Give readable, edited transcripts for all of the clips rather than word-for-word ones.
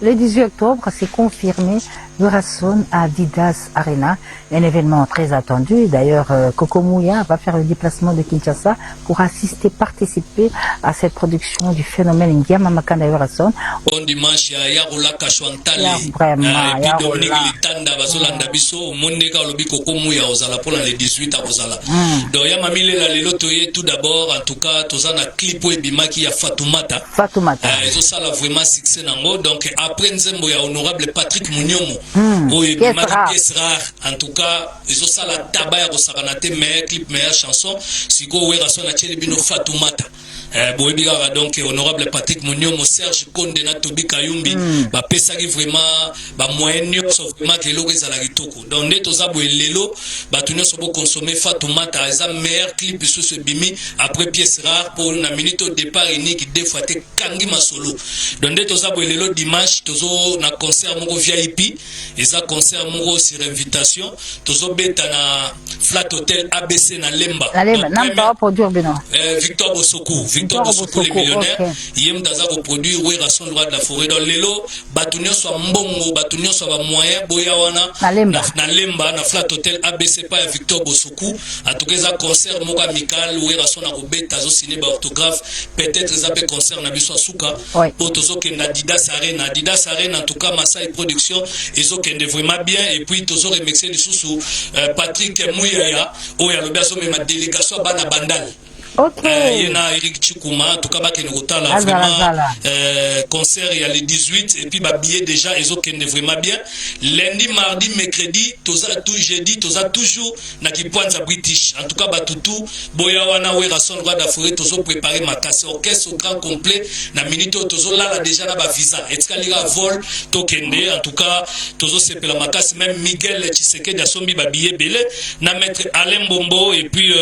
le 18 octobre, c'est confirmé, Werason à Adidas Arena, un événement très attendu. D'ailleurs, Coco Mouya va faire le déplacement de Kinshasa pour participer à cette production du phénomène Ngiama Makanda Werason. Bon dimanche, ya rola kashwantale. Vraiment, et puis Dominique Litanda bazolanda biso monde ka lobi Coco Mouya ozala pour le 18 ozala. Donc ya mamile la lelo toye tout d'abord en tout cas tozana clip et bimaki ya Fatoumata. Ils ont ça là vraiment succès nango. Donc après nzembo ya honorable Patrick Mouniomo. Oui, pièce rare. En tout cas, ils ont ça la tabac ya kosakanate meilleur clip, meilleure chanson. Siko Werason a tcheli bino Fatoumata. Boebiga donc honorable Patrick Mouniomo, Serge Konde na Tobi Kayumbi, ba pesa ki vraiment ba moyen nyonso vraiment que loko ezala kitoko. Donc nde toza boye lelo ba tunyo sobo consommer Fatoumata eza meilleur clip sur ce bimi après pièce rare pour na minute au départ unique deux fois te kangi masolo. Donc nde toza boye lelo dimanche tozo na concert moko VIP, eza concert moko sur invitation, tozo beta na Flat Hotel ABC na Lemba. La Lemba, namba produire bino. Victor Bosoku, Victor Bosoku les millionnaires, yem daza ko produire Werason droit de la forêt dans lelo, batunyo so mbongo, batunyo so ba moyen boya wana na Lemba na Flat Hotel ABC pa ya Victor Bosoku, en tout cas concert moko amical Werason na ko beta zo signer ba autographe, peut-être ça peut concert na biso suka pour tozo ke na Adidas Arena en tout cas Masai production ils ont kende vraiment bien et puis tozo remercier les sous Patrick Mouyaya oya lobi aso ma délégation bana bandal. Ok. Yena Eric Chikouma, en tout cas, là, vraiment, concert, il y a les 18, et puis, billet déjà, ils ont vraiment bien. Lundi, mardi, mercredi, jeudi, toujours, na qui pointe à British. En tout cas, toutou, Boyawana, Werason, Roi d'Afrique, tozo préparé ma casse orchestre au grand complet, na minute, tozo là, déjà, na visa. Et ce qu'il y a vol, tokende, en tout cas, tozo sepe la macasse, même Miguel Tshisekedi, Asombi, billet belé, na maître Alain Bombo, et puis,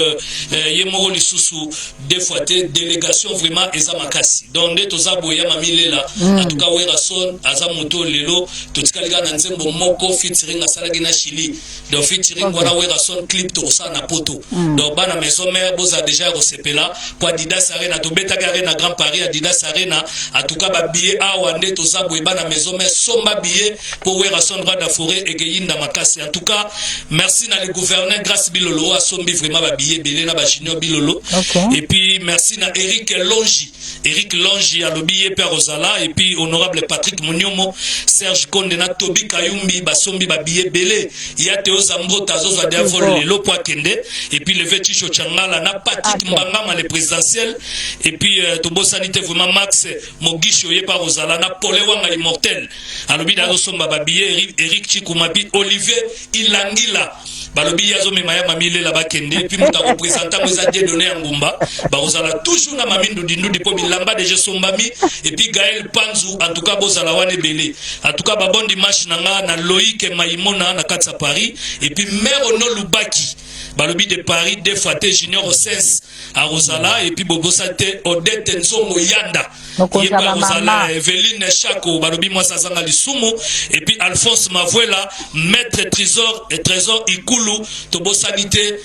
Yemoro Lissousou, des fois délégation vraiment ezamakasi donc nde toza boya mamilela en tout cas Werason azamoto lelo totikaliga na nzembo moko featuring asalaki na Chili donc featuring wana Werason clip to sa na poto donc bana maison mère boza déjà resepela pour Adidas Arena to betaka Arena Grand Paris Adidas Arena en tout cas ba billet awa nde toza boya bana maison mère somba billet pour Werason droit de forêt et Geyinda makasi en tout cas merci na le gouverneur grâce Bilolo a sombi vraiment ba billet belé na ba junior Bilolo. Et puis merci à Eric Longi à l'obillé Père Rosala et puis honorable Patrick Mouniomo, Serge Konde na Tobi Kayumbi basombi ba billet belé il y a Théo Zambo tazo za devol le lopo kende et puis le Veticho Changala na Patrick Mbangama le présidentiel et puis Tobo sanité vraiment Max Mogisho ye Père Rosala na Polé Wanga immortel à l'obillé dazo somba ba billet Eric Chikumabi Olivier Ilangila balobi yazo memaya mamile la bakende puis muta représentant moza die donné en ngumba bazala toujours na mamindo dindu dipo bilamba déjà sombami et puis Gaël Panzu en tout cas bozala wane belé en tout cas ba bon dimanche na Loïc Maïmona na Katsa Paris et puis Mère Ono Lubaki balobi de Paris de Faté Junior Osens à Rosala et puis Bobo Sate Odette Nzongo Yanda Yeba Rosala Evelyne Chako balobi moi sazanga lisumu et puis Alphonse Mavuela maître trésor Ikulu Tobo sanité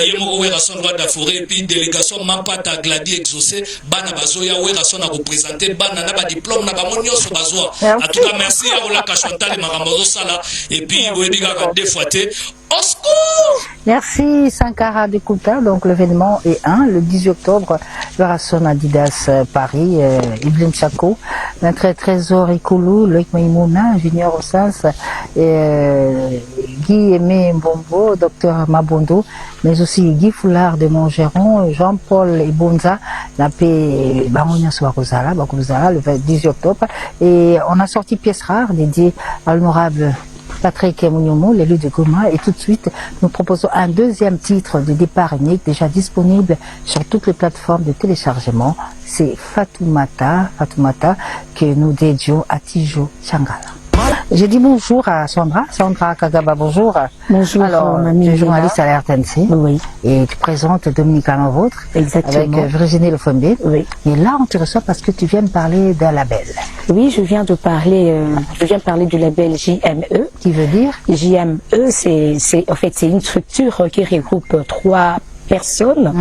Yemo Werason Roi d'Afrique et puis délégation Mampata Gladi exaucé bana bazoya Werason a représenté bana na ba diplôme na ba monyoso bazoa en tout cas merci à Ola Kachantale Marambozo Sala et puis Wediga de Faté au secours. Merci Sankara Dekouta. Donc l'événement est le 10 octobre, Werason Adidas Paris, Ibrahim Chako, notre trésor Ikulu, Loïc Maïmouna, Junior Osens, Guy Aimé Mbombo, Docteur Mabondo, mais aussi Guy Foulard de Montgeron, Jean-Paul Ibonza, la paix Baronia Soarozala, le 10 octobre. Et on a sorti pièce rare dédiée à l'honorable Patrick Mouniomo, l'élu de Goma, et tout de suite, nous proposons un deuxième titre de départ unique, déjà disponible sur toutes les plateformes de téléchargement. C'est Fatoumata, que nous dédions à Tijo Changala. J'ai dit bonjour à Sandra Kagaba, bonjour. Bonjour. Alors, tu es journaliste à la RTNC. Oui. Et tu présentes Dominique Vôtre. Exactement. Avec Virginie Lefombé. Oui. Et là, on te reçoit parce que tu viens me parler d'un label. Oui, je viens parler du label JME. Qui veut dire? JME, c'est une structure qui regroupe 3 personnes.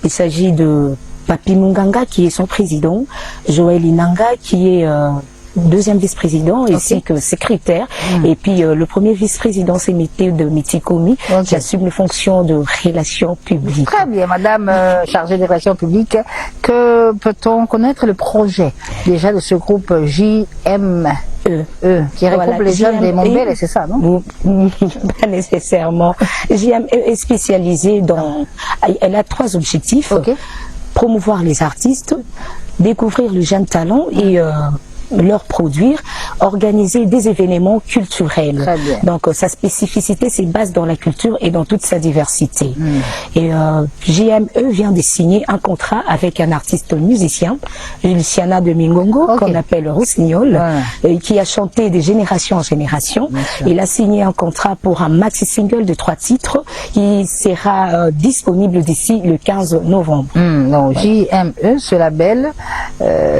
Il s'agit de Papi Munganga, qui est son président, Joël Inanga, qui est deuxième vice-président ainsi que secrétaire. Et puis le premier vice-président, c'est de Mitikomi. J'assume les fonctions de relations publiques. Très bien, madame chargée des relations publiques. Que peut-on connaître le projet déjà de ce groupe JME qui regroupe les jeunes des Montbel, c'est ça, non? Pas nécessairement. JME est spécialisée dans... Elle a 3 objectifs. Promouvoir les artistes, découvrir les jeunes talents et leur produire, organiser des événements culturels. Donc sa spécificité se base dans la culture et dans toute sa diversité. Et JME vient de signer un contrat avec un artiste musicien, Luciana de Mingongo, qu'on appelle Rossignol, qui a chanté de génération en génération. Il a signé un contrat pour un maxi single de 3 titres qui sera disponible d'ici le 15 novembre. Donc JME, ce label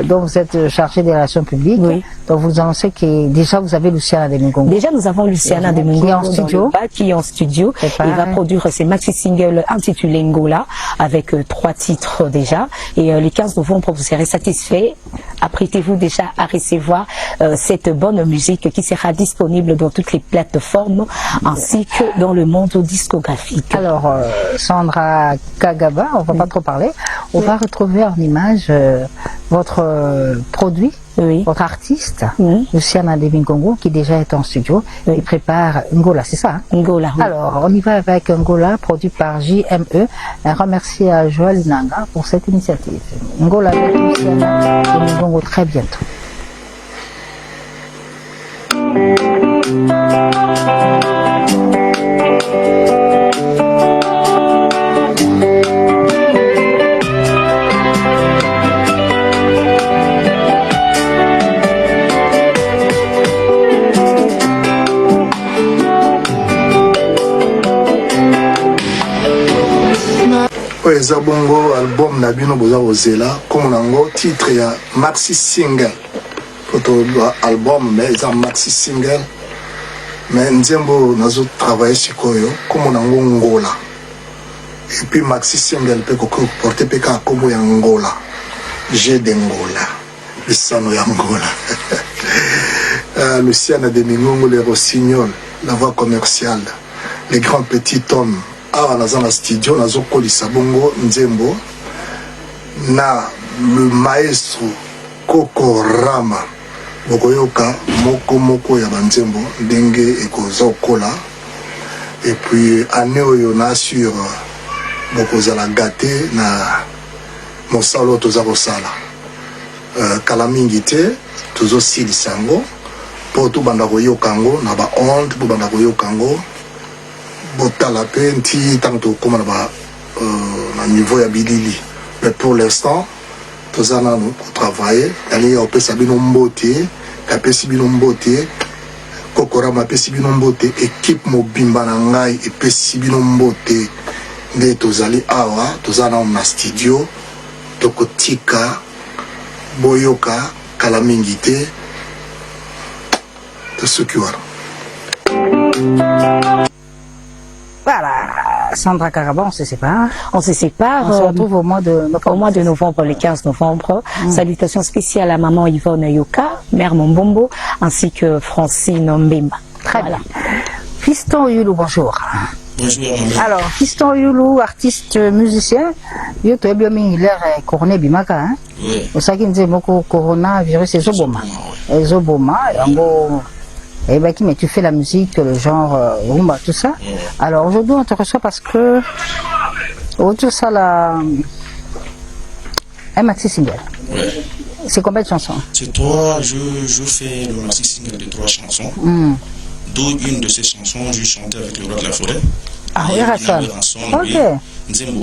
dont vous êtes chargé des relations publiques. Donc vous annoncez que déjà vous avez Luciana de Mingongo. Déjà nous avons Luciana de Mingongo qui est en studio. Il va produire ses maxi singles intitulés Ngola avec 3 titres déjà. Et le 15 novembre vous serez satisfait. Apprêtez-vous déjà à recevoir cette bonne musique qui sera disponible dans toutes les plateformes ainsi que dans le monde discographique. Alors Sandra Kagaba, on va pas trop parler. On va retrouver en image votre produit. Votre artiste, Luciana de Mingongo, qui déjà est en studio, il prépare Ngola, c'est ça, hein? Ngola. Alors, on y va avec Ngola, produit par JME. Un remercie à Joël Nanga pour cette initiative. Ngola avec Luciana de Mingongo très bientôt. eza bongo album na bino boza kozela comme nango titre ya maxi single poto album mais eza maxi single mais nzembo nazo travailler sikoyo comme nango Ngola et puis maxi single pe ko porter pe ka kombo ya Ngola j'ai de Ngola lisano ya Ngola Luciana de Mingongo les Rossignol la voix commerciale les grands petits hommes. Awa naza na studio nazo kolisa bongo nzembo na le maestro Coco Rama bokoyoka moko ya banzembo ndenge ekozokola et puis année oyo na sur bokozala gâté na mosalo toza kosala kala mingi te tozosilisa yango po tobanda koyoka yango na ba onde po banda koyoka yango botala pe nti tanto koma na niveau ya bilili mais pour l'instant toza nanu kotravaille ali ya opesa bino mbote kapesi bino mbote Kokorama apesi bino mbote équipe mobimba na ngai epesi bino mbote nde tozali awa toza na studio tokotika boyoka kala mingi te tosuki wana. Voilà, Sandra Kagaba, on se sépare. On se sépare. On se retrouve au mois de novembre, le 15 novembre. Salutations spéciales à maman Yvonne Yoka, mère Mombombo, ainsi que Francine Mbemba. Très bien. Fiston Yulu, bonjour. Bonjour. Alors, Fiston Yulu, artiste musicien, yo to bien l'air coroné bimaka, hein. Oui. Au sakin nze moko coronavirus ezoboma. Ezoboma, yango. Eh ben, mais tu fais la musique, le genre rumba, tout ça. Alors aujourd'hui, on te reçoit parce que autour ça un maxi single. Ouais. C'est combien de chansons? C'est 3. Je fais le maxi single de 3 chansons. D'où une de ces chansons, j'ai chanté avec le roi de la forêt. Ah oui, Rasson. Ok. C'est-à-dire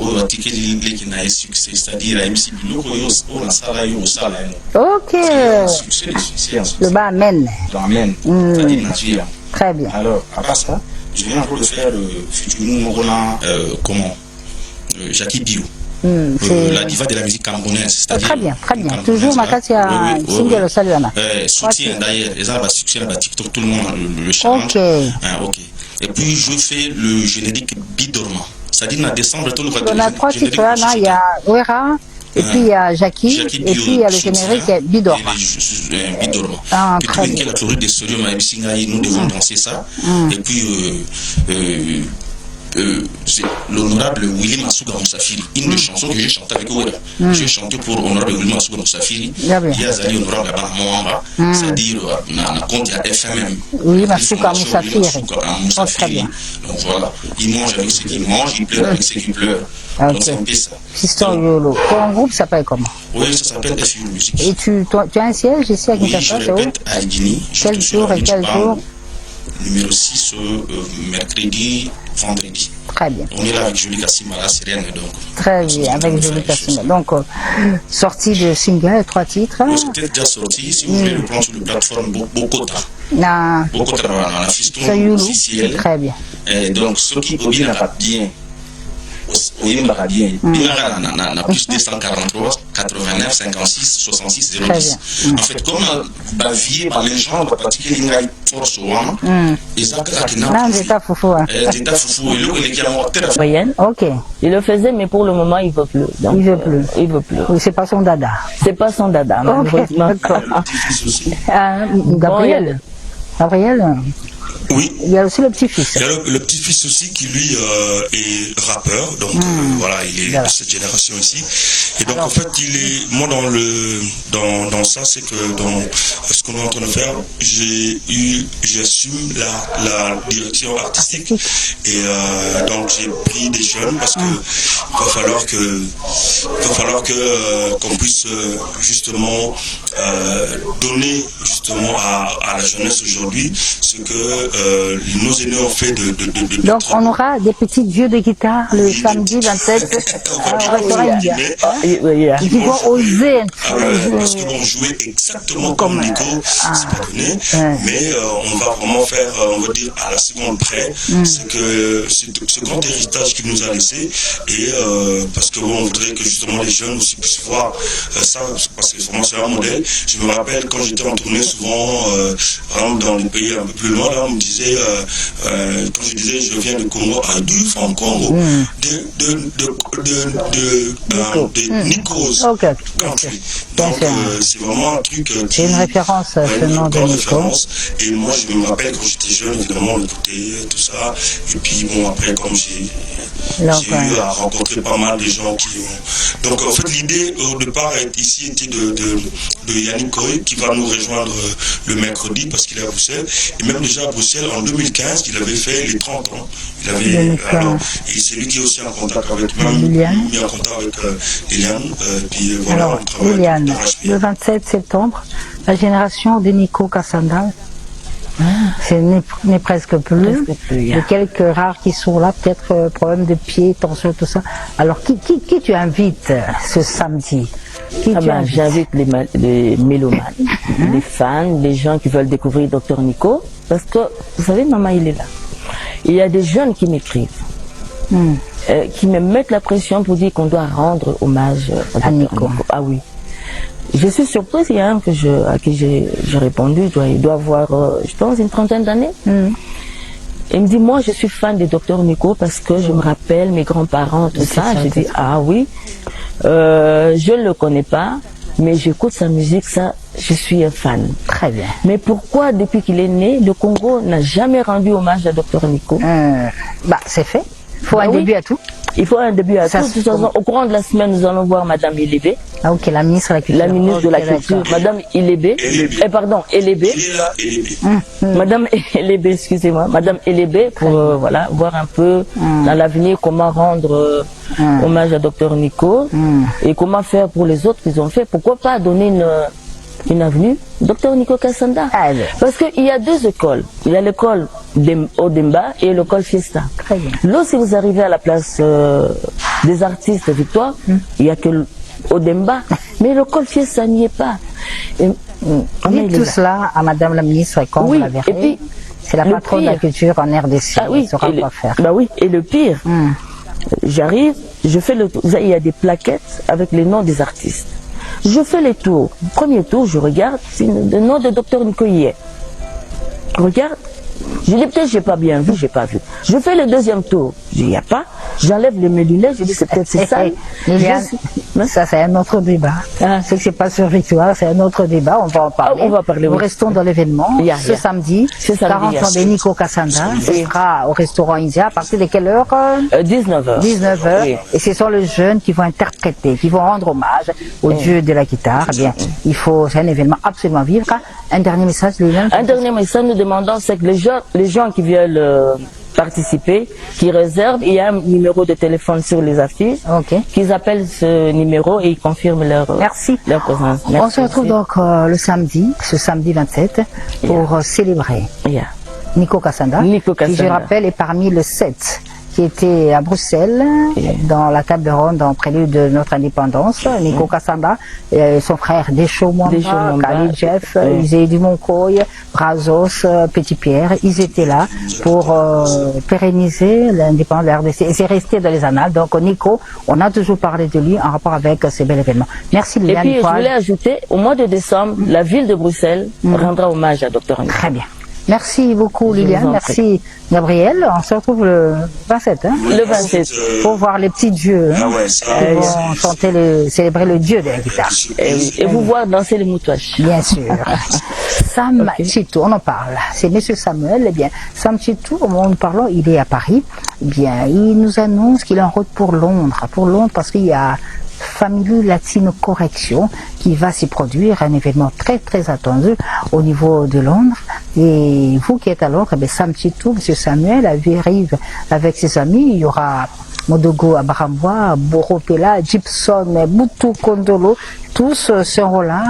ok. Le bas amène. Très bien. Alors, à part ça, je viens encore de faire le featuring Morona, Jackie Bio. La diva de la musique camerounaise. Très bien, très bien. Toujours Makati a single au Salana. Soutien d'ailleurs, les arbres succès à TikTok, tout le monde le challenge. Ok. Ok. Et puis je fais le générique Bidorma. C'est-à-dire en décembre, tout le monde on a 3 titres là, il y a Ouera, Et puis il y a Jackie, et puis il y a le générique Bidorma. Bidorma. Ah, et très puis bien. la chloride de sodium à Ebisingaï, nous devons danser ça. Et puis c'est l'honorable Willy Masuga Moussafiri, une des chansons que j'ai chantées avec Ouera. J'ai chanté pour l'honorable Willy Masuga Moussafiri, qui a zali honorable Abba Moamba, c'est-à-dire na compte à FMM. Willy Masuga Moussafiri. Très bien. Donc voilà, il mange avec ceux qui mangent, il pleure avec ceux qui pleurent. Donc c'est un peu ça. Fiston Yolo. Ton groupe s'appelle comment? Oui, ça s'appelle FU Musique. Et tu as un siège ici à Oui, Kinshasa, je c'est où? répète à Guinée. Quel jour et quel jour? Numéro 6, mercredi, vendredi. Très bien. On est là avec Jolie Kassima, la sirène, donc. Très bien, avec Jolie Kassima. Donc, sortie de single, 3 titres. Oui, c'était déjà sorti. Si vous voulez le prendre sur la plateforme Bokota. Bokota, on a fiston officiel. Très bien. Et donc, ceux qui obéissent pas bien, oui, bien. Il a plus 243, 89, 56, 66, 010. En fait, comme bavier par les gens, parce qu'il y a une force au vent, et ça, c'est ta foufou. C'est ta foufou. Et le qui a morté la moyenne. Ok. Il le faisait, mais pour le moment, il veut plus. Donc, il veut plus. Il veut plus. Oui, c'est pas son dada. C'est pas son dada, malheureusement. Gabriel. Gabriel. Oui. Il y a aussi le petit-fils. Il y a le petit-fils aussi qui lui est rappeur, donc voilà, il est de cette génération ici. Et donc en fait, il est, moi dans ça, c'est que dans ce qu'on est en train de faire, j'assume la direction artistique et donc j'ai pris des jeunes parce que il va falloir que qu'on puisse justement donner justement à la jeunesse aujourd'hui ce que nos aînés ont fait de donc on aura des petits dieux de guitare le samedi 27 qui vont oser parce que l'on jouait exactement comme Nico, c'est pas donné, mais on va vraiment faire, on va dire à la seconde près, c'est que ce grand héritage qu'il nous a laissé et parce que on voudrait que justement les jeunes aussi puissent voir ça, parce que vraiment c'est un modèle. Je me rappelle quand j'étais en tournée souvent par exemple dans les pays un peu plus loin, là on me disait quand je disais je viens de Congo, du from Congo, de Nikos country. Donc c'est vraiment un truc c'est une référence ce nom de Nico. Et moi je me rappelle quand j'étais jeune, évidemment on écoutait tout ça et puis bon après comme j'ai eu à rencontrer pas mal de gens qui ont... Donc en fait l'idée au départ ici était de Yannick Koé qui va nous rejoindre le mercredi parce qu'il est à Bruxelles. Et même déjà à Bruxelles en 2015 il avait fait les 30 ans. Il avait et c'est lui qui est aussi en contact avec mis en contact avec Liliane. Puis voilà, alors, on travaille. Liliane, le 27 septembre, la génération de Nico Kassanda, n'est presque plus. Il y a quelques rares qui sont là, peut-être problème de pied, tension, tout ça. Alors, qui tu invites ce samedi? J'invite les mélomanes, les fans, les gens qui veulent découvrir Dr Nico, parce que, vous savez, maman, il est là. Il y a des jeunes qui m'écrivent, qui me mettent la pression pour dire qu'on doit rendre hommage à Nico. Ah oui. Je suis surprise, il y a un à qui j'ai répondu, il doit avoir, je pense, une trentaine d'années. Il me dit, moi, je suis fan de Dr Nico parce que je me rappelle mes grands-parents, tout ça. J'ai dit, ah oui, je ne le connais pas, mais j'écoute sa musique, ça, je suis un fan. Très bien. Mais pourquoi, depuis qu'il est né, le Congo n'a jamais rendu hommage à Dr Nico? C'est fait. Il faut un début à tout. Il faut un début à tout. De toute façon, au courant de la semaine, nous allons voir Madame Ilébé. Ah ok, la ministre de la Culture. La ministre de la Culture, Madame Ilébé. Pardon, Elébé. Madame Elébé, excusez-moi. Madame Elébé, pour voilà, voir un peu dans l'avenir comment rendre hommage à Dr Nico et comment faire pour les autres qu'ils ont fait. Pourquoi pas donner une avenue Dr Nico Kassanda. Parce qu'il y a deux écoles. Il y a l'école Odemba et l'école Fiesta. Très bien. Lorsque vous arrivez à la place des artistes Victoire, il n'y a que Odemba, mais l'école Fiesta n'y est pas. Dites tout cela à Madame la ministre quand vous la verrez. Et puis, c'est la patronne de la culture en RDC. Ah oui, elle saura quoi faire. Bah oui, et le pire, j'arrive, je fais il y a des plaquettes avec les noms des artistes. Je fais les tours. Premier tour, je regarde, c'est le nom de Dr Nico y est. Regarde, je dis peut-être j'ai pas bien vu, j'ai pas vu. Je fais le deuxième tour, il n'y a pas. J'enlève mes lunettes, je dis c'est peut-être c'est ça. Ça, c'est un autre débat. Ce qui se passe sur Victoire, c'est un autre débat. On va en parler. On va parler. Nous restons dans l'événement. Ce samedi, 40 ans de Nico Kassanda. Ce sera au restaurant India. À partir de quelle heure? 19h. 19h. Oui. Et ce sont les jeunes qui vont interpréter, qui vont rendre hommage au dieu de la guitare. Eh bien, c'est un événement absolument vivre. Un dernier message, Liliane? Un dernier message, nous demandons, c'est que les gens qui veulent participer, qui réservent, il y a un numéro de téléphone sur les affiches, qu'ils appellent ce numéro et ils confirment leur présence. Merci. On se retrouve donc ce samedi 27, pour célébrer Nico Kassanda, qui, je rappelle, est parmi les 7 qui était à Bruxelles, dans la table ronde en prélude de notre indépendance. Nico Kassanda, son frère Descho Mwamba, Khalid Jeff, Isée Dumoncoy, Brazos, Petit Pierre, ils étaient là pour pérenniser l'indépendance de la RDC. Et c'est resté dans les annales. Donc Nico, on a toujours parlé de lui en rapport avec ces bel événements. Merci Liliane. Et puis je voulais ajouter, au mois de décembre, la ville de Bruxelles rendra hommage à Dr. Nico. Très bien. Merci beaucoup Liliane, merci Gabriel. On se retrouve le 27. Le 27. Pour voir les petits dieux qui vont chanter célébrer le dieu de la guitare. Et vous voir danser les moutouaches. Bien sûr. Sam Chitou, on en parle. C'est Monsieur Samuel. Eh bien, Sam Chitou, au moment où nous parlons, il est à Paris. Eh bien, il nous annonce qu'il est en route pour Londres. Pour Londres parce qu'il y a Family Latino Correction qui va s'y produire, un événement très très attendu au niveau de Londres. Et vous qui êtes à Londres, Sam Chitou, M. Samuel arrive avec ses amis. Il y aura Modogo Abarambois, Boro Pela, Gibson, Boutou Kondolo, tous seront là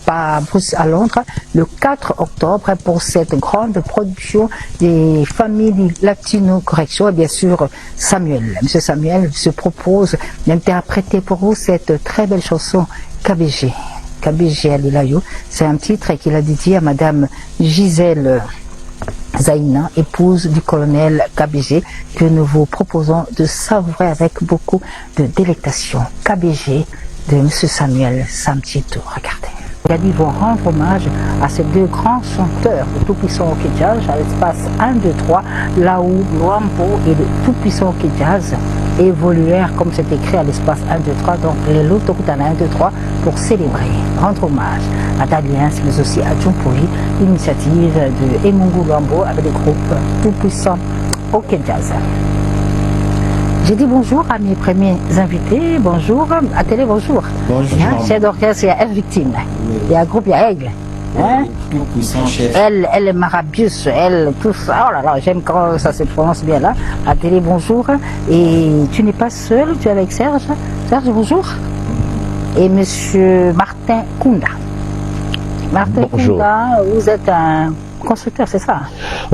à Londres le 4 octobre pour cette grande production des familles latino correction. Et bien sûr, Samuel, M. Samuel se propose d'interpréter pour vous cette très belle chanson KBG. KBG Alilayo, c'est un titre qu'il a dédié à Madame Gisèle Zaina, épouse du colonel KBG, que nous vous proposons de savourer avec beaucoup de délectation. KBG de M. Samuel Sam Chitou. Regardez. Ils vont rendre hommage à ces deux grands chanteurs, le tout-puissant Hockey Jazz, à l'espace 1, 2, 3, là où Luambo et le tout-puissant Hockey Jazz évoluèrent, comme c'est écrit à l'espace 1, 2, 3, donc les Lotokutana 1, 2, 3, pour célébrer, rendre hommage à Daliens, mais aussi à Djumpoui, l'initiative de Emungu Luambo avec le groupe tout-puissant Hockey Jazz. J'ai dit bonjour à mes premiers invités. Bonjour. À télé, bonjour. Bonjour. Chef d'orchestre, il y a Victime. Il y a un groupe, il y a Aigle. Tout puissant chef. Elle est Marabius, elle, tout ça. Oh là là, j'aime quand ça se prononce bien là. À télé, bonjour. Et tu n'es pas seul, tu es avec Serge. Serge, bonjour. Et monsieur Martin Kounda. Martin bonjour. Kounda, vous êtes un constructeur, c'est ça?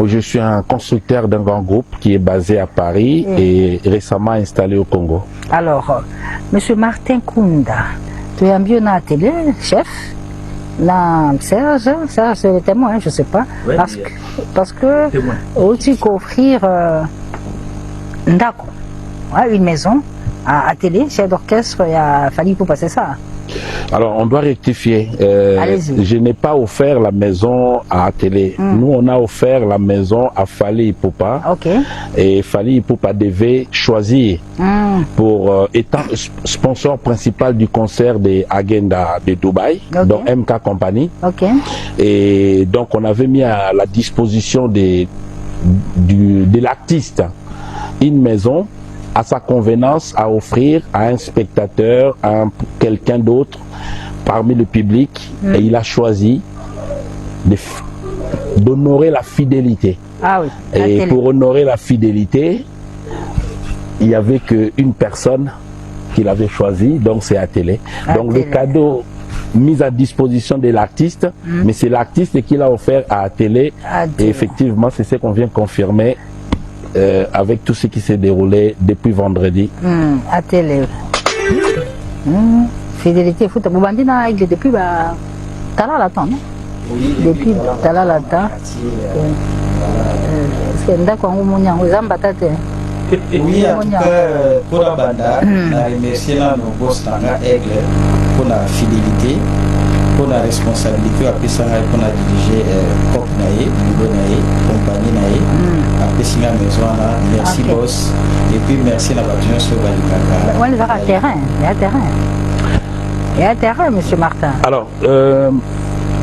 Je suis un constructeur d'un grand groupe qui est basé à Paris et récemment installé au Congo. Alors, monsieur Martin Kounda, tu es un bien à la télé, chef? Là, Serge, c'est le témoin, je ne sais pas. Ouais, parce que aussi qu'offrir une maison à télé, chef d'orchestre, il a fallu pour passer ça. Alors, on doit rectifier. Je n'ai pas offert la maison à télé. Nous, on a offert la maison à Fally Ipupa. Et Fally Ipupa devait choisir pour étant sponsor principal du concert des Agenda de Dubaï, donc MK Company. Et donc, on avait mis à la disposition de l'artiste une maison à sa convenance à offrir à un spectateur, à quelqu'un d'autre parmi le public, et il a choisi d'honorer la fidélité. Et pour honorer la fidélité, il n'y avait qu'une personne qu'il avait choisi, donc c'est Atélé. Donc le cadeau mis à disposition de l'artiste, mais c'est l'artiste qui l'a offert à Atélé. Et effectivement, c'est ce qu'on vient confirmer. Avec tout ce qui s'est déroulé depuis vendredi. À télé. Fidélité foot. Vous bandez dans Aigle depuis Talalata, non? Depuis Talalata. Est-ce que Ndako Ngoumounian, vous en battez? Oui, en tout cas, pour la bande, on a remercié nos boss Aigle pour la fidélité, pour la responsabilité, après ça, on a dirigé Cop Naé, Niveau Naé, compagnie Naé. Après si la maison là, merci boss, et puis merci la voiture sur Valikaka. Ouais, il va à terrain, il y a terrain. Et un terrain, M. Martin. Alors,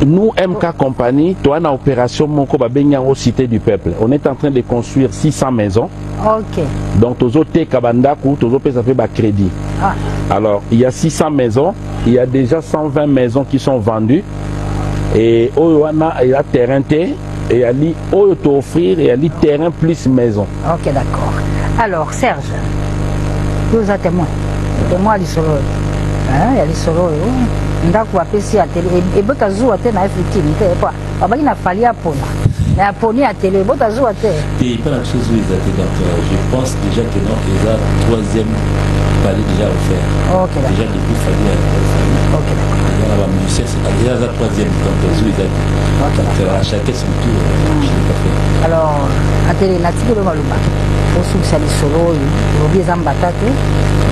nous, MK Compagnie, toi, en opération Moko Babenyango Cité du Peuple, on est en train de construire 600 maisons. Ok. Donc, Tozo Te Kabandaku, Tozo Pe, ça fait crédit. Ah. Alors, il y a 600 maisons, il y a déjà 120 maisons qui sont vendues. Et Oyoana, il y a terrain T, et il y a li Oyo offrir, et il y a li terrain plus maison. Ok, d'accord. Alors, Serge, vous êtes témoin. Témoin à l'Isolo. Il y a l'Isolo. Ndako apesi ya télé et bota zuwa te na effectivité pas abaki na fali ya pona na poni ya télé bota zuwa te et pas la chose où ils étaient donc je pense déjà que non ils ont troisième palier déjà offert. Ok d'accord. Déjà depuis fali ya ok d'accord. Il y a la musicien c'est déjà la troisième donc où ils étaient donc à chacun son tour je l'ai pas fait. Alors à télé na tiki le malumba au succès l'Isolo lobi zambata te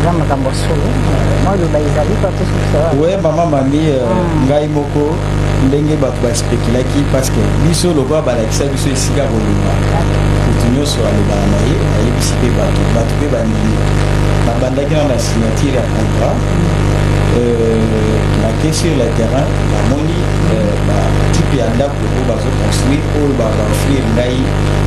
zambaka solo moi le baizali pas tout ça. Ouais maman mami ngai moko ndenge bato ba spéculaki parce que biso loba balakisa biso esika bolima kutu nyonso alobaka na ye ayebisi mpe bato mpe bandimi babandaki na signature ya contrat nake sur le terrain namoni batipe ya ndako oyo bazoconstruire oyo babaoffrir ngai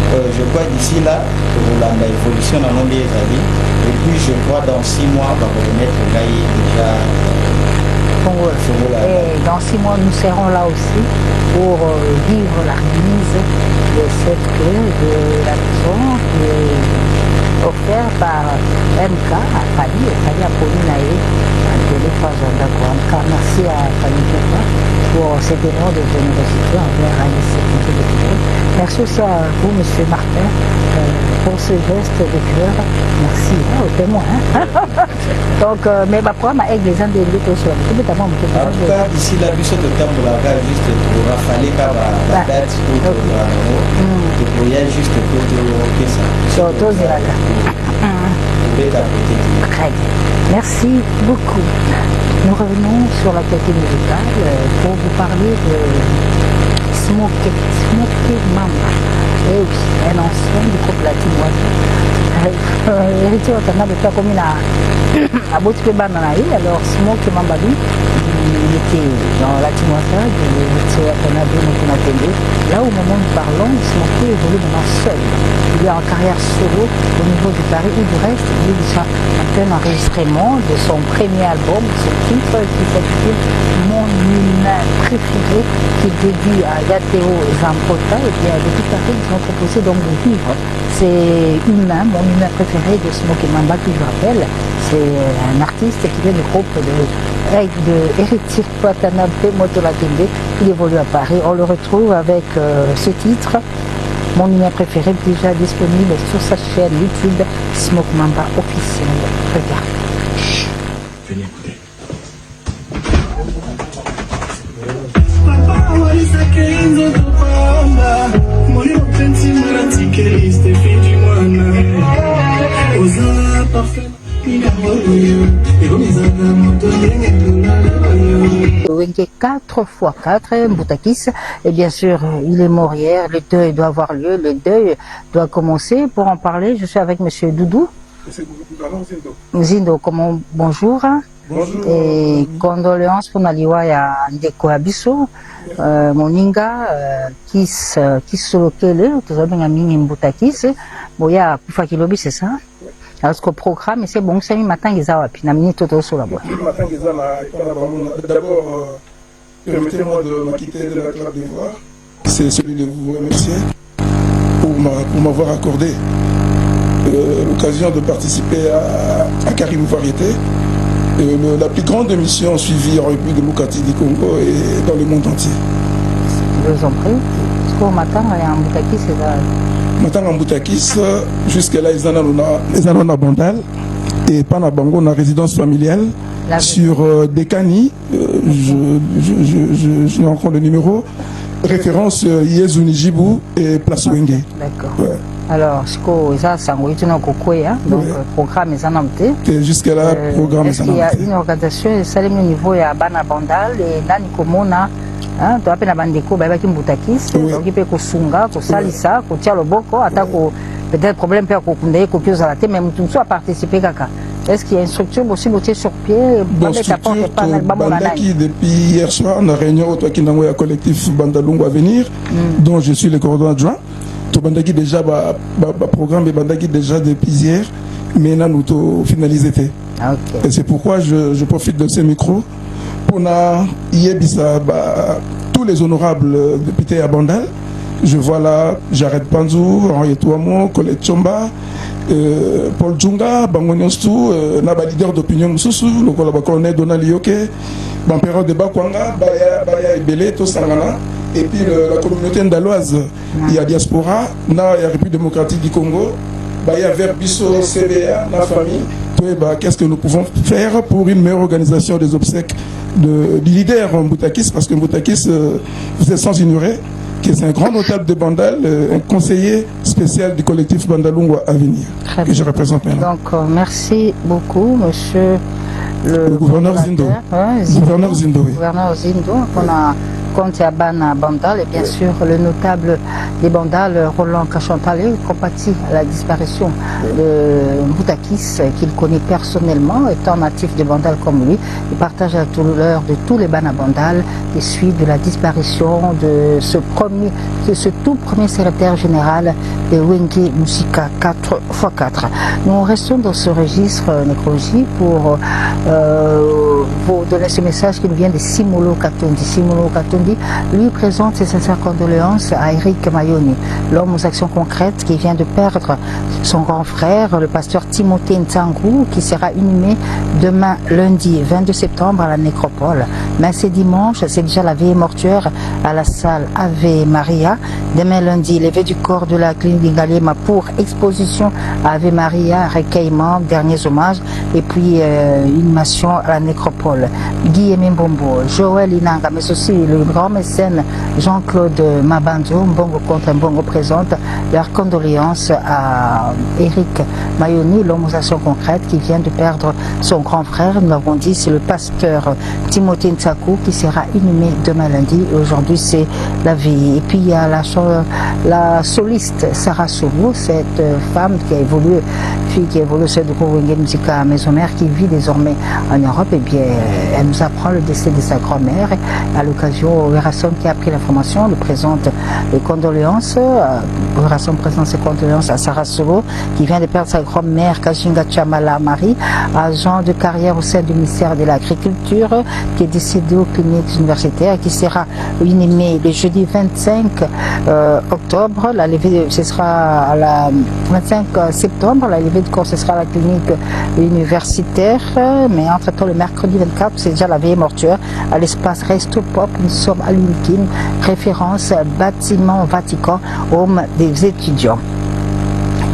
je crois d'ici là kolanda évolution na nonde ezali et puis je crois dans 6 mois bakoremettre ngai déjà et dans 6 mois nous serons là aussi pour vivre la remise de cette clé de la maison qui est offerte par MK à Fali à Polinae de l'Efazanda. Merci à Fali pour cette erreur de générosité envers la. Merci aussi à vous, M. Martin, pour ce geste de cœur. Merci au témoin. Donc, mais ma programme avec les gens de l'éducation. En tout cas, d'ici la bus de temps pour la gare, juste pour raffaler la date pour y aller juste pour que ça. Surtout, c'est la gare. Très bien. Merci beaucoup. Nous revenons sur la qualité musicale pour vous parler de Smokey Mamba. Et oui, un ancien du groupe latinois. Héritier Watanabe a commis à Botipe Bananaï. Alors Smokey Mamba, lui, il était dans Latinoisa, Héritier Watanabe Mokunatende. Là, au moment où nous parlons, Smokey évolue maintenant seul. Il est en carrière solo au niveau du Paris et du reste. Il est déjà en plein enregistrement de son premier album, ce titre qui s'appelle Mon humain préféré, qui dédie à Yateo Zampota. Et bien, depuis Paris, ils ont proposé donc de vivre. C'est Humain, mon humain préféré de Smokey Mamba, qui je rappelle, c'est un artiste qui vient du groupe de Héritier Watanabe Mokunatende. Il évolue à Paris. On le retrouve avec ce titre. Mon humain préféré déjà disponible sur sa chaîne YouTube Smokey Mamba officiel. Regarde. Venez écouter. Wenge 4x4, Mboutakis, et bien sûr, il est mort hier, le deuil doit avoir lieu, le deuil doit commencer. Pour en parler, je suis avec M. Doudou. Zindo, comment, bonjour. Bonjour. Et condoléances pour Naliwa ya Ndeko Abisso, Moninga, Kis Solokele, tout ça, Mboutakis, Boya Kufakilobi, c'est ça? Alors, qu'au programme, c'est bon, c'est matin, ils ont puis n'amini tout au sol là-bas. D'abord, permettez-moi de me quitter de la Clap d'Ivoire. C'est celui de vous remercier pour m'avoir accordé l'occasion de participer à Caribou Variété, la plus grande émission suivie en République démocratique du Congo et dans le monde entier. Je vous en prie. Parce qu'au matin, il y a un Mboutakis, c'est là. Maintenant en Mboutakis, jusque-là, ils en ont abondal et pendant Bango, la résidence familiale sur Dekani, j'ai encore le numéro, référence Yezuni Jibou et Place Wenge. D'accord. Ouais. Alors, ce que ça, c'est un donc programme est annoncé. Jusque-là, programme est annoncé. Il y a une organisation, c'est le niveau, il y a Bana Bandal et Nani Komona. Tu as appelé la bandeko, bah, qui Mboutakis, donc il peut kusunga, kusalisa, kutia le boko, attaque peut-être problème peut qu'on ait copié à la tête, mais tout ça a participé kaka. Est-ce qu'il y a une structure aussi boutier sur pied? Bon, structure, Bandaki, depuis hier soir, on a réunion au Kinango collectif Bandalungu à venir, dont je suis le coordonnateur adjoint. Tout Bandaki déjà, programme et Bandaki déjà depuis hier, mais là nous avons finalisé. Et c'est pourquoi je profite de ces micros pour tous les honorables députés à Bandal. Je vois là Jared Panzou, Henri Touamo, Colette Chomba, Paul Djunga, Bangoniostu, Naba leader d'opinion Moussou, le colonel Donald Yoke, Bampéro de Bakwanga, Baya Ebele, Tosangana, et puis la communauté ndaloise, il y a diaspora, il y a République démocratique du Congo, il y a Verbiso, CBA, la famille. Qu'est-ce que nous pouvons faire pour une meilleure organisation des obsèques du leader Mboutakis, parce que Mboutakis, vous êtes sans ignorer que c'est un grand notable de Bandal, un conseiller spécial du collectif Bandalungu à venir, que je représente maintenant. Donc, merci beaucoup, monsieur le gouverneur Zindo. Gouverneur Zindo, oui. Gouverneur Zindo, on a compté à Bandal, et bien sûr le notable des Bandal, Roland Kachantale, compatit à la disparition de Mboutakis, qu'il connaît personnellement, étant natif de Bandal comme lui. Il partage la douleur de tous les Bana Bandal des suites de la disparition de ce tout premier secrétaire général de Wenge Musika 4x4. Nous restons dans ce registre nécrologie pour vous donner ce message qui nous vient de Simolo Katondi. Simolo Katondi lui présente ses sincères condoléances à Eric Mayoni, l'homme aux actions concrètes qui vient de perdre son grand frère, le pasteur Timothée Ntsangu, qui sera inhumé demain lundi 22 septembre à la nécropole. Mais c'est dimanche, c'est déjà la veille mortuaire à la salle Ave Maria. Demain lundi, levé du corps de la clinique d'Ingalema pour exposition à Ave Maria, recueillement, derniers hommages, et puis inhumation à la nécropole. Guy Mbombo, Joël Inanga, mais aussi le grand mécène Jean-Claude Mabanzo, Mbongo contre Mbongo présente leurs condoléances à Eric Mayoni, l'homme aux actions concrètes qui vient de perdre son grand frère. Nous l'avons dit, c'est le pasteur Timothée Ntsaku qui sera inhumé demain lundi. Aujourd'hui, c'est la vie. Et puis il y a la soliste Sarah Sobo, cette femme qui a évolué, fille qui a évolué au sein de Wenge Musika Maison Mère, qui vit désormais en Europe. Et bien, elle nous apprend le décès de sa grand-mère. À l'occasion, Verasson qui a pris l'information, lui présente les condoléances. Verasson présente ses condoléances à Sarah Sobo, qui vient de perdre sa grand-mère, Kajinga Chamala Marie, agent de carrière au sein du ministère de l'Agriculture, qui est décédé aux cliniques universitaires et qui sera inhumé le jeudi 25 octobre. La levée, ce sera à la 25 septembre. La levée de corps, ce sera à la clinique universitaire. Mais entre-temps, le mercredi 24, c'est déjà la veille mortuaire à l'espace Resto Pop. Nous sommes à l'Unikin, référence bâtiment Vatican, home des étudiants.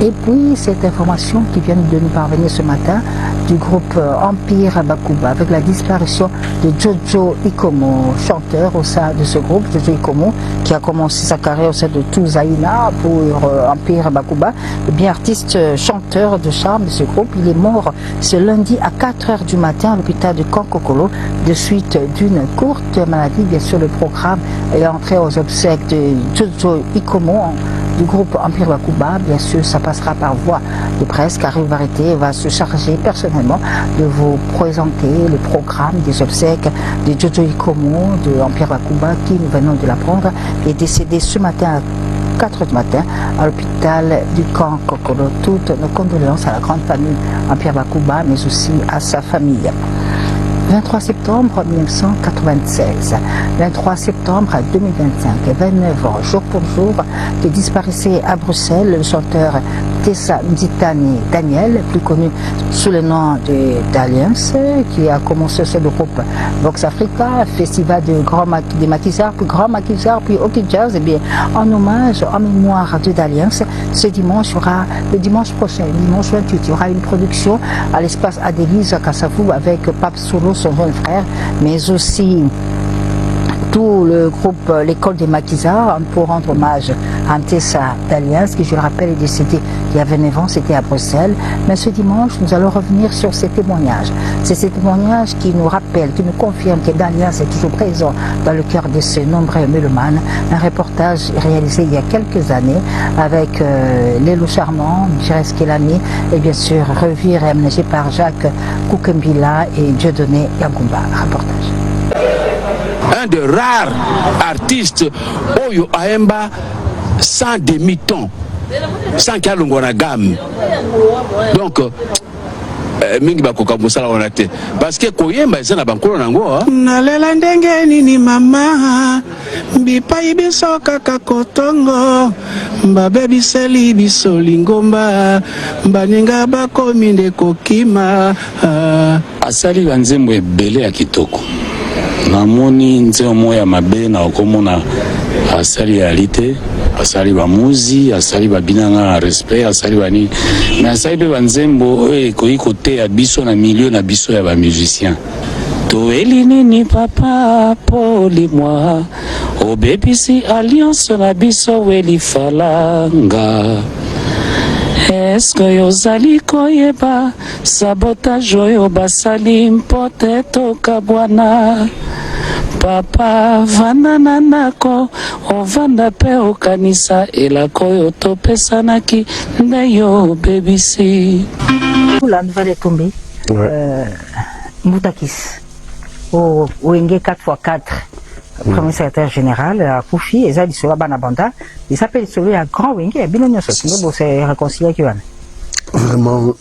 Et puis, cette information qui vient de nous parvenir ce matin du groupe Empire Bakuba, avec la disparition de Jojo Ikomo, chanteur au sein de ce groupe, Jojo Ikomo, qui a commencé sa carrière au sein de Touzaïna pour Empire Bakuba, et bien artiste chanteur de charme de ce groupe. Il est mort ce lundi à 4h du matin à l'hôpital de Kankokolo, de suite d'une courte maladie. Bien sûr, le programme est entré aux obsèques de Jojo Ikomo du groupe Empire Bakuba. Bien sûr, ça passera par voie de presse, car Varité va se charger personnellement de vous présenter le programme des obsèques de Jojo Ikomo de Empire Bakuba, qui, nous venons de l'apprendre, est décédé ce matin à 4h du matin à l'hôpital du camp Kokolo. Toutes nos condoléances à la grande famille Empire Bakuba, mais aussi à sa famille. 23 septembre 1996, 23 septembre 2025, 29 ans, jour pour jour, que disparaissait à Bruxelles le chanteur Tessa Mzitani Daniel, plus connu sous le nom d'Alliance, qui a commencé ce groupe Vox Africa, festival des maquisards, puis Grand Maquisard, puis Hockey Jazz. Et bien, en hommage, en mémoire de d'Alliance, ce dimanche, le dimanche prochain, dimanche 28, il y aura une production à l'espace Adélise à Kassavou avec Pape Solo, son jeune frère, mais aussi tout le groupe l'école des maquisards pour rendre hommage à Ntessa d'Alliance, qui je le rappelle est décédé il y a 29 ans, c'était à Bruxelles. Mais ce dimanche, nous allons revenir sur ces témoignages. C'est ces témoignages qui nous rappellent, qui nous confirment que d'Alliance est toujours présent dans le cœur de ces nombreux mélomanes. Un reportage réalisé il y a quelques années avec Lélo Charmant, Jérès Kelani et bien sûr revu et réaménagé par Jacques Koukembila et Dieudonné Yangoumba. Reportage. Un des rares artistes Oyo Aemba sans demi-ton, sans kalungona gamme. Donc mingi bakoka musala wana te parce que koyemba eza na bankolo nango nalela ndenge nini mama bipai biso kaka kotongo mbabebiseli biso lingomba baninga bakomi nde kokima asali banzembo ebele ya kitoko namoni nzembo moya ya mabe na okomona asali ya lite asali bamuzi asali babinanga na respect asali bani mais asali pe banzembo ekoki koteya biso na milieu na biso ya bamusicien toeli nini papa polimwa obebisi alliance na biso weli falanga eske yozali koyeba sabotage oyo basali mpote toka bwana papa vanda na ndako ovanda pe okanisa elako oyo topesanaki nde yo obebisi. La nouvelle est tombée. Mboutakis au Wenge 4x4 premier secrétaire général à Koufi et ça dit sur Banabanda il s'appelle celui à Grand Wenge et Bilonio c'est réconcilié vraiment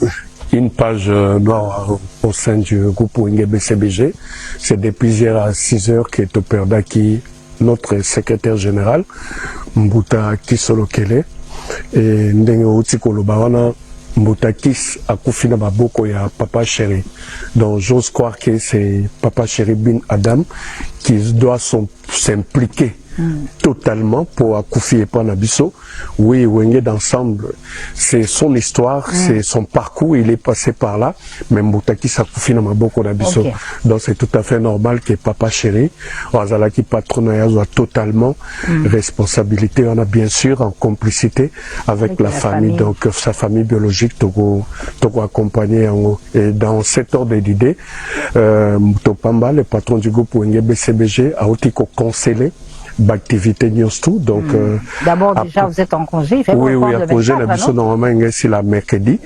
une page noire au sein du groupe Wenge BCBG. C'est depuis hier à 6h que Toperdaki, notre secrétaire général, Mboutakis Solokele, et Ndenge Outikolo Bawana, Mboutakis akufi na maboko ya Papa Chéri. Donc j'ose croire que c'est Papa Chéri Bin Adam qui doit s'impliquer totalement pour akufi et Panabiso. Oui, Wenge d'ensemble, c'est son histoire, c'est son parcours, il est passé par là, mais Mboutakis akufi na maboko na biso. Donc c'est tout à fait normal que Papa Chéri, Ozalaki patronat soit totalement responsabilité. On a bien sûr en complicité avec la famille, donc sa famille biologique, Togo accompagné et dans cet ordre d'idée, Moutopamba, le patron du groupe Wenge BCBG, a aussi conseillé d'activité Nyostou. Donc, d'abord, déjà, vous êtes en congé. Oui, oui, à congé, la mission normalement, c'est la mercredi.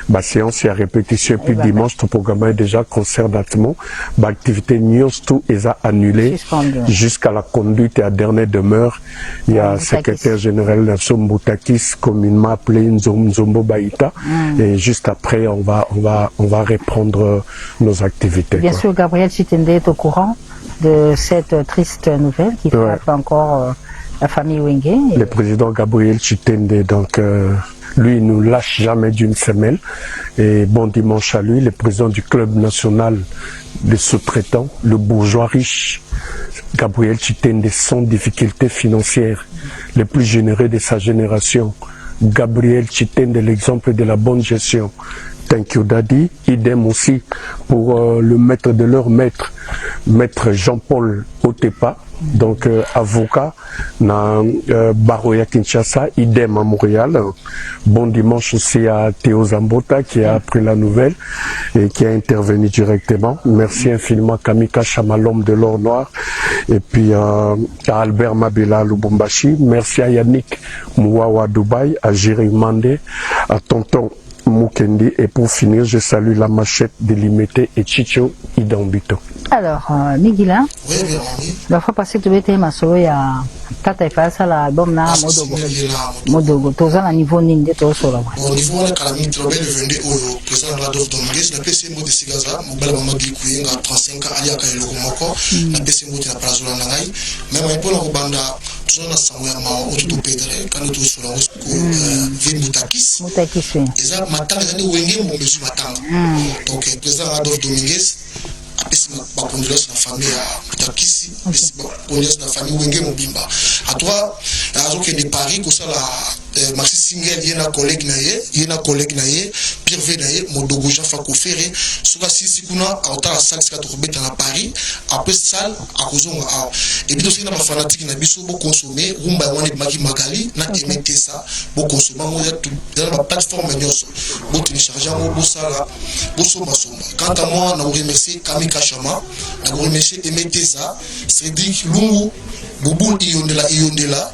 Ma séance, il y a répétition, puis dimanche, tout programme est déjà concert d'attement. L'activité Nyostou est annulée jusqu'à la conduite et à dernière demeure. Il y a secrétaire général Nelson Mboutakis, communément appelé Nzombo Baïta. Et juste après, on va reprendre nos activités. Bien sûr, Gabriel Chitende est au courant de cette triste nouvelle qui frappe encore la famille Wenge. Le président Gabriel Chitende, donc lui, il ne nous lâche jamais d'une semelle. Et bon dimanche à lui, le président du club national des sous-traitants, le bourgeois riche, Gabriel Chitende, sans difficulté financière, le plus généreux de sa génération. Gabriel Chitende, l'exemple de la bonne gestion. Thank you Daddy, idem aussi pour le maître de leur maître, maître Jean-Paul Otepa, donc avocat dans Baroya Kinshasa, idem à Montréal. Bon dimanche aussi à Théo Zambota qui a appris la nouvelle et qui a intervenu directement. Merci infiniment Kamika Chamalom de l'Or Noir et puis à Albert Mabila Lubumbashi. Merci à Yannick Mouawa Dubaï, à Jérémy Mandé, à Tonton Mukendi, et pour finir, je salue la machette délimitée et Chicho Idambito. Alors, Miguel, la fois passée, tu étais ma solo ya tata ifasa la album na modogo toza na niveau ninde to solo au niveau na kalami trobel vende oyo président la dof domingis na pc mode sigaza mobala mama bikuyenga 35 ans aliaka eloko moko na pc mode na plazola na ngai même pour la banda tuna na sango ya ma oto pedre kana to solo ko Mboutakis eza matanga ni wenge mo mesu matanga donc président la dof domingis apesi ma condoléance na famille ya Mboutakis apesi ma condoléance na famille wenge mobimba à toi azoke de Paris ko sala Maxi Single yena collègue na ye Pierre Venaye modogo Jean Fakofere soka sisi kuna auta la salle ska to beta na Paris après salle akozonga a et puis aussi na ba fanatique na biso bo consommer rumba wana maki magali na emetesa bo consommer mo ya tout dans la plateforme nyoso bo télécharger bo sala bo soma. Quant à moi na remercier Kamika Chama na remercier emetesa Cédric Lungu Boubou Iondela.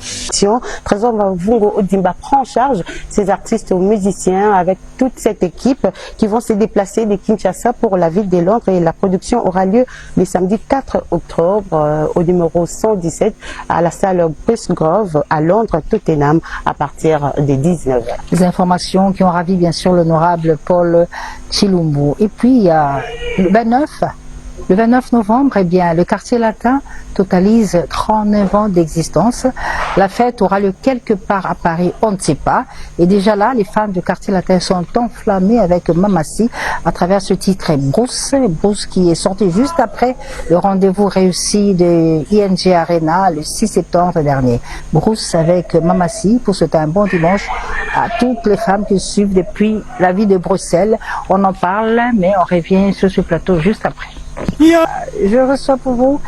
Trésor Vungo Odimba prend en charge ces artistes ou musiciens avec toute cette équipe qui vont se déplacer de Kinshasa pour la ville de Londres et la production aura lieu le samedi 4 octobre au numéro 117 à la salle Busgrove à Londres, Tottenham à partir de 19h. Les informations qui ont ravi bien sûr l'honorable Paul Chilumbu. Et puis il y a le 29 novembre, eh bien, le quartier latin totalise 39 ans d'existence. La fête aura lieu quelque part à Paris, on ne sait pas. Et déjà là, les fans du quartier latin sont enflammés avec Mamassi à travers ce titre Bruce qui est sorti juste après le rendez-vous réussi de ING Arena le 6 septembre dernier. Bruce avec Mamassi pour souhaiter un bon dimanche à toutes les femmes qui suivent depuis la ville de Bruxelles. On en parle, mais on revient sur ce plateau juste après. Je reçois pour vous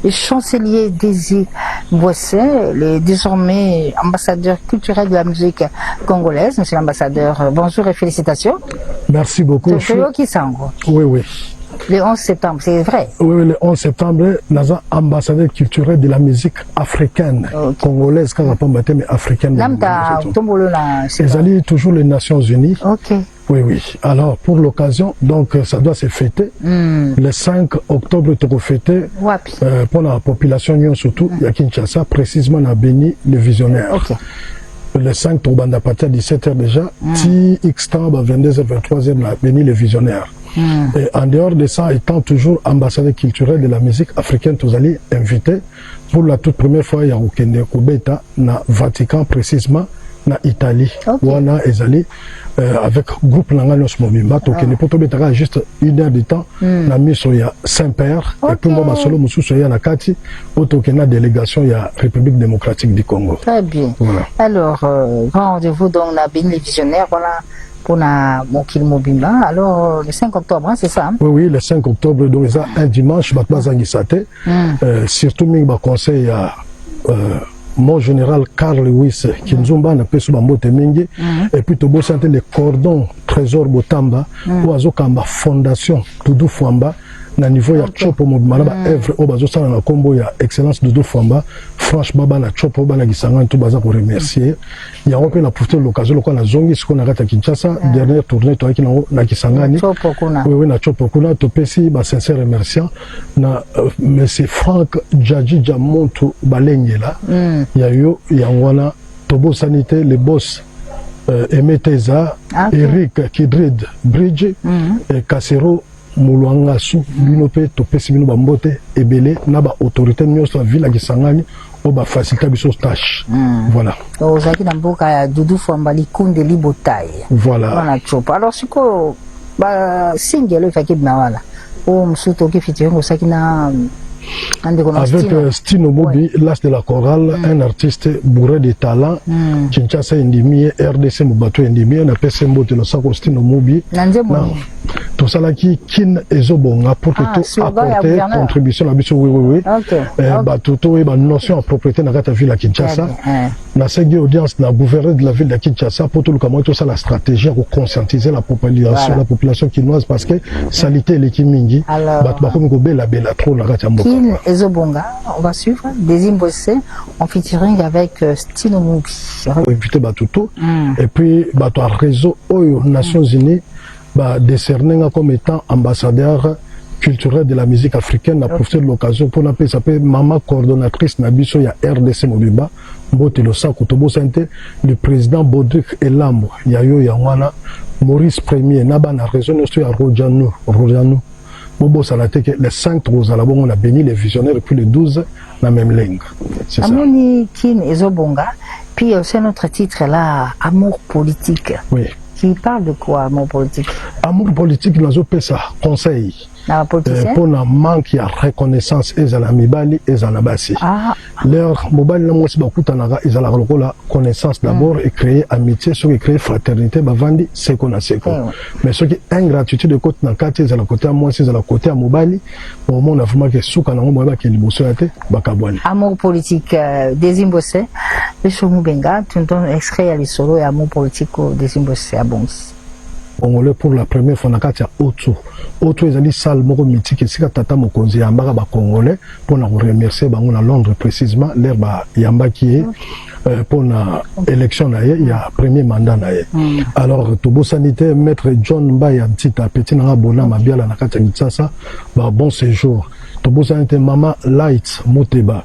le chancelier Désir Boisset, le désormais ambassadeur culturel de la musique congolaise. Monsieur l'ambassadeur, bonjour et félicitations. Merci beaucoup. Oui. Le 11 septembre, c'est vrai? Oui, le 11 septembre, nous sommes ambassadeur culturel de la musique africaine, congolaise, mais africaine. Ils allaient toujours les Nations Unies. Oui. Alors, pour l'occasion, donc, ça doit se fêter. Le 5 octobre, tu vas fêter pour la population, surtout, à Kinshasa, précisément à Béni, le visionnaire. Le 5 octobre, à partir de 17h déjà, TX temps, 22h, 23h, à Béni, le visionnaire. Et en dehors de ça, étant toujours ambassadeur culturel de la musique africaine, vous allez inviter pour la toute première fois, il y a au Kubeta, na Vatican précisément, na Italie. Wana ezali avec groupe Langanos Mobimba, donc ne peut pas juste 1 heure de temps, na miso ya Saint-Père, et puis moi solo mususu ya na kati, autokena délégation ya République démocratique du Congo. Très bien. Voilà. Alors, grand rendez-vous donc na Béni les visionnaires, voilà. Pour Mokil Mobimba, alors le 5 octobre, hein, c'est ça? Hein? Oui, le 5 octobre, donc ça un dimanche, surtout Mingba conseil à mon général Carl Lewis, qui nous ont ban peu sur Mbote Mingi, et puis Tobo Santé le cordon Trésor Botamba, ou Azokamba Fondation Doudou Fwamba, na niveau ya Chopo Mobimba, œuvre au bazo sana na combo ya excellence Doudou Fwamba, franchement na Chopo bana gisanga tout baza pour remercier. Il y a encore la profité l'occasion le la zongi ce qu'on a à Kinshasa, dernière tournée toi qui na Kisangani. Oui, na Chopo kuna to pesi ba sincère remerciant na monsieur Franck Djadji Djamonto Balengela. Il y a eu Yangwana Tobo Sanité le boss Emeteza, Eric Kidrid Bridge et Kassero Muluanga su bino pe to pesi bino bambote ebele na ba autorité nyonso ville ki sangani o ba faciliter biso tâche. Voilà. Ozaki na mboka ya Doudou Fwamba likunde libotaye. Voilà. Chopo. Alors siko ba single faki bawala. O msuto ki fitirongo saki na avec Stino Mobi, l'as de la chorale, un artiste bourré de talent, Kinshasa Indimi, RDC Mubato Indimi, on appelle Sembo de la Sako Stino Mobi. Tout ça là qui ezobonga pour que tout apporter contribution à biso oui. Bah tout et bah notion à propriété na kata ville à Kinshasa. Na segi audience na gouverneur de la ville de Kinshasa pour tout le comment tout ça la stratégie pour conscientiser la population quinoise parce que salité les kimingi bah comme ko bela trop la kata mboka. Ezobonga, on va suivre des imbossés en featuring avec Stino Mobi. Invité Batuto et puis bah toi réseau aux Nations Unies bah décerné comme étant ambassadeur culturel de la musique africaine a profité de l'occasion pour l'appeler s'appelle maman coordonnatrice Nabiso ya RDC Mobimba Mbote Losa Kotobo Santé le président Baudric Elambo Yayo Yangwana Maurice Premier Naba na raison nostro ya Rojanu Bobo Salate que les 5 Rosalabon on a béni les visionnaires depuis le 12 la même langue. C'est ça. Amoni Kin Ezobonga puis c'est notre titre là Amour politique. Oui. Qui parle de quoi, amour politique? Amour politique, nous avons ça, conseil. pour la manque de reconnaissance et à la mibali et à la bassi. Leur mobile na mwasi bakutanaga ezala lokola connaissance d'abord et créer amitié, ce qui créer fraternité bavandi seko na seko. Mais ce qui ingratitude de côté na kati ezala côté mwasi ezala côté mobile, au moment vraiment que souka na ngomba ba ke liboso yate bakabwani. Amour politique Désimbossé, le chomu benga, tu donnes extrait à l'isolo et amour politique Désimbossé à Bongi. Congolais pour la première fois na kati ya Otu. Otu ezali salle moko mythique esika tata mokonzi yambaka ba congolais pour na remercier bango na Londres précisément l'air ba yambaki pour na élection na ye ya premier mandat na ye. Alors tobo sanité maître John Mbaya Ntita petit na bona mabiala na kati ya Kinshasa ba bon séjour. Tobo sanité mama Light Moteba.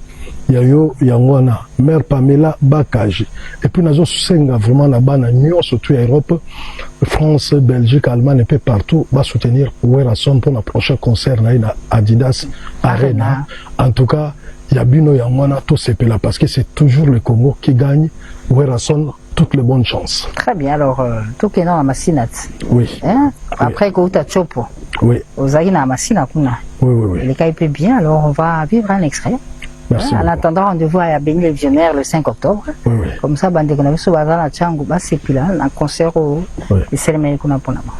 Yayo Yangwana, mère Pamela Bakaji. Et puis nous avons vraiment là-bas, surtout en Europe, France, Belgique, Allemagne, un peu partout, va soutenir Werrason pour le prochain concert à Adidas Arena. En tout cas, Yabino Yangwana, tout c'est là parce que c'est toujours le Congo qui gagne. Werrason, toutes les bonnes chances. Très bien, alors, tout est dans la massinat. Oui. Hein? Après, Kouta Chopo. Oui. Vous avez la massinat. Oui, oui, oui. Les cas, il peut bien, alors on va vivre un extrait. Merci. En attendant, rendez-vous à Béni le Visionnaire le 5 octobre. Oui, oui. Comme ça, bande de Konaviso Bazana Tchango, c'est puis là, un concert au cérémonie qu'on a pour la main.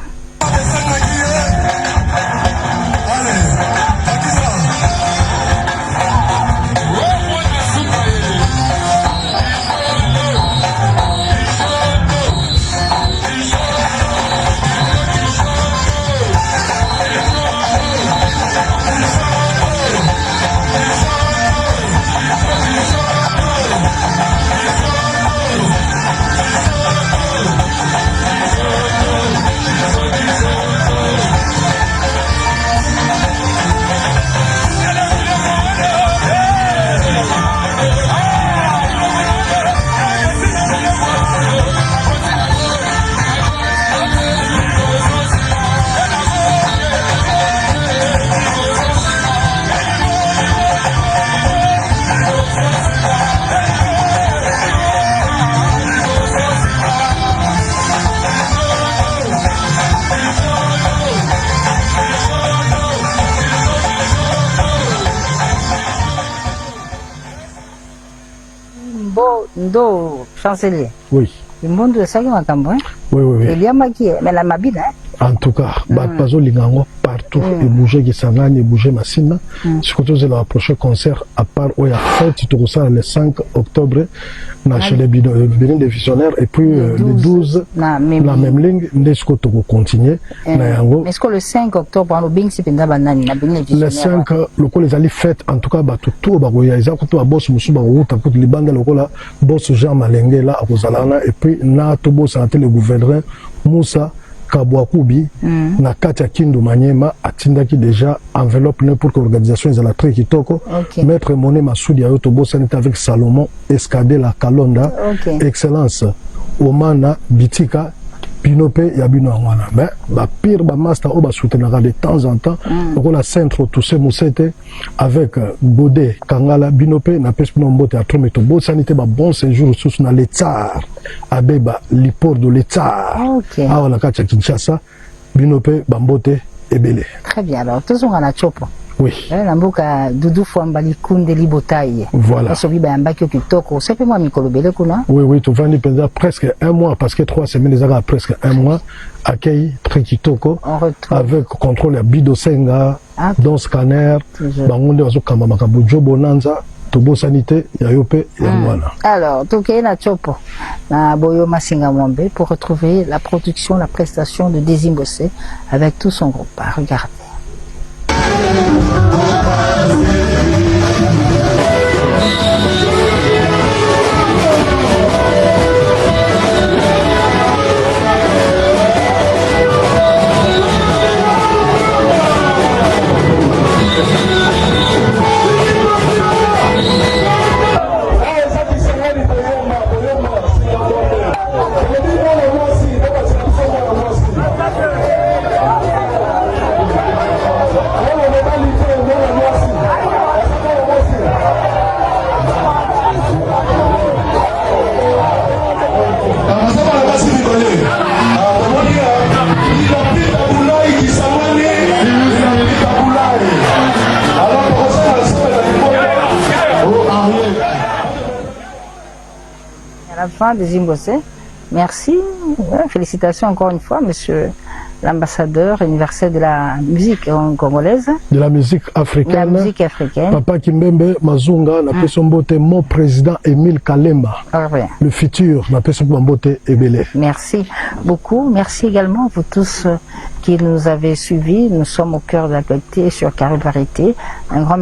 Ndo chancelier. Oui. Le monde de ça qui m'a cambré. Oui, oui, oui. Il y a maquillé, mais la mabine, hein. En tout cas, bazo lingango partout et bouger qui s'avane et bouger massina. Surtout c'est le prochain concert à part où il y a fête tout ça le 5 octobre chez les Bénin des Visionnaires et puis le 12 la même ligne ndesco to continuer na yango. Est-ce que le 5 octobre on bing si penda banani na Bénin des Visionnaires. Le 5 le col les ali fête en tout cas ba tout ba ko ya isa ko to ba boss musu ba ko ta ko libanda le col boss Jean Malenge là à Kozalana et puis na to boss santé le gouverneur Moussa Kabwakubi na kati ya Kindu Manyema atindaki déjà enveloppe pour que l'organisation ezala très kitoko. Maître Moné Masudi ayo to bosanita avec Salomon Escadé la Kalonda. Excellence Omana Bitika Pinope Yabino Angwana. Mais ba pire ba master o ba soutenara de temps en temps. Donc on a centre tout ce Moussete avec Godé Kangala Binope na Pespino Mbote à Trometo bosanité ba bon séjour sous na l'État. Abeba lipor de l'État. Ah on a katia Kinshasa Binope Bambote Ebele. Très bien, alors tous on a la chopo. Oui. Namboka Doudou Fouambali Koundé Libotaï. Voilà. Oui, oui, tu vas pendant presque un mois, parce que 3 semaines, les agas presque un mois, accueil très kitoko, avec contrôle à Bidosenga, dans scanner, Bangonde Wazo Kamamakabu, Bonanza, Tobo Sanité, Yayope, Yamwana. Alors, Toké na Chopo, na Boyo Masinga Mwambe, pour retrouver la production, la prestation de Désimbossé avec tout son groupe. Regardez. enfants de Zimbabwe. Merci. Félicitations encore une fois, monsieur l'ambassadeur universel de la musique congolaise. De la musique africaine. La musique africaine. Papa Kimbembe Mazunga, n'a son beauté, mon président Émile Kalemba. Le futur, n'a son beauté Ebele. Merci beaucoup. Merci également vous tous qui nous avez suivis. Nous sommes au cœur de l'actualité sur Carré de Variété. Un grand